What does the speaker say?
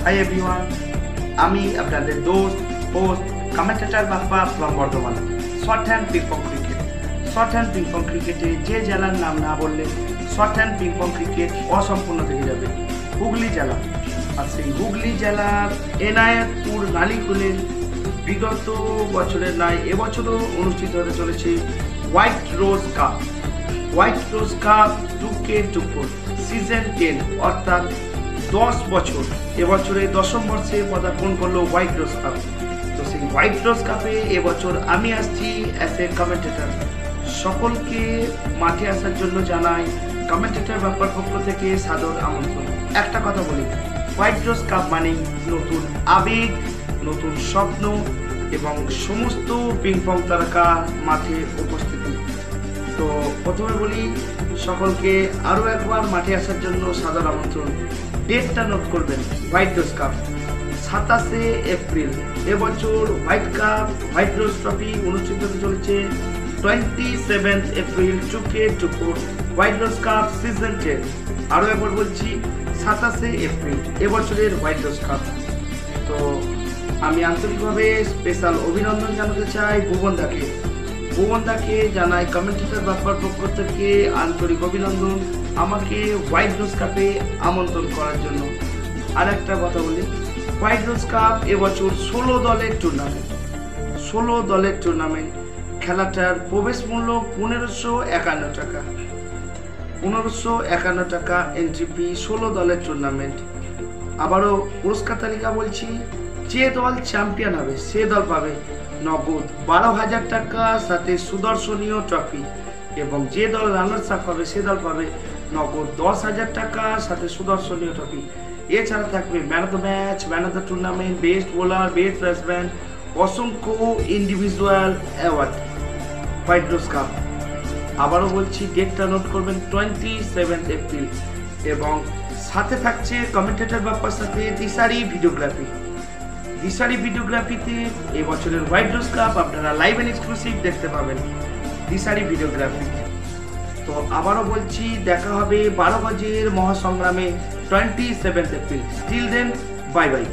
Hi everyone, আমি আপনাদের দোস্ত host commentator Bappa from Bardhaman. Short hand Pingpong cricket. Short hand Pingpong ক্রিকেটে যে জেলার নাম না বললে শর্ট হ্যান্ড পিংপং ক্রিকেট অসম্পূর্ণ থেকে যাবে। হুগলি জেলা। আর সেই হুগলি জেলার এনায়েতপুর নালিকুলে বিগত বছরের নয় এবছরও অনুষ্ঠিত হতে চলেছে white rose cup. White rose cup 2K24 season 10 অর্থাৎ 10 বছর। এবছরে 10ম বর্ষে পদার্পণ করলো হোয়াইট রোজ কাপ। তো সেই হোয়াইট রোজ কাপে এবছর আমি আসছি অ্যাজ এ কমেন্টেটর। সকলকে মাঠে আসার জন্য জানাই কমেন্টেটর ব্যাপার পক্ষ থেকে সাদর আমন্ত্রণ। একটা কথা বলি, হোয়াইট রোজ কাপ মানেই নতুন আবেগ, নতুন স্বপ্ন এবং সমস্ত পিংপং তারকা মাঠে উপস্থিতি। তো প্রথমে বলি সকলকে আরও একবার মাঠে আসার জন্য সাদর আমন্ত্রণ। ডেটটা নোট করবেন, হোয়াইট রোজ কাপ 27শে এপ্রিল। এবছর হোয়াইট রোজ ট্রফি অনুষ্ঠিত হতে চলেছে 27 April 2K24 white rose cup season 10। আরও একবার বলছি 27শে এপ্রিল এবছরের হোয়াইট রোজ কাপ। তো আমি আন্তরিকভাবে স্পেশাল অভিনন্দন জানাতে চাই ভুবনদাকে জানাই কমেন্টেটর ব্যাপার পক্ষ থেকে আন্তরিক অভিনন্দন আমাকে হোয়াইট রোজ কাপে আমন্ত্রণ করার জন্য। আর একটা কথা বলি, হোয়াইট রোজ কাপ এবছর 16 দলের টুর্নামেন্ট। খেলাটার প্রবেশ মূল্য 1551 টাকা। 1551 টাকা এন্ট্রি ফি, 16 দলের টুর্নামেন্ট। আবারও পুরস্কার তালিকা বলছি, যে দল চ্যাম্পিয়ন হবে সে দল পাবে নগদ 12,000 টাকা সাথে সুদর্শনীয় ট্রফি, এবং যে দল রানার্স আপ হবে সে দল পাবে নগদ 10,000 টাকা সাথে সুদর্শনীয় ট্রফি। এছাড়া থাকবে man of the match, man of the tournament, best bowler, best batsman, অসংখ্য individual award. White rose cup আবারও বলছি, ডেটটা নোট করবেন 27 এপ্রিল, এবং সাথে থাকছে কমেন্টেটর ব্যাপার সাথে দিশারি ভিডিওগ্রাফিতে এবছরের হোয়াইট রোজ কাপ আপনারা লাইভ এন্ড এক্সক্লুসিভ দেখতে পাবেন দিশারি ভিডিওগ্রাফি। তো আবারও বলছি, দেখা হবে 12 গজের মহাসংগ্রামে 27 April. Till then, bye by.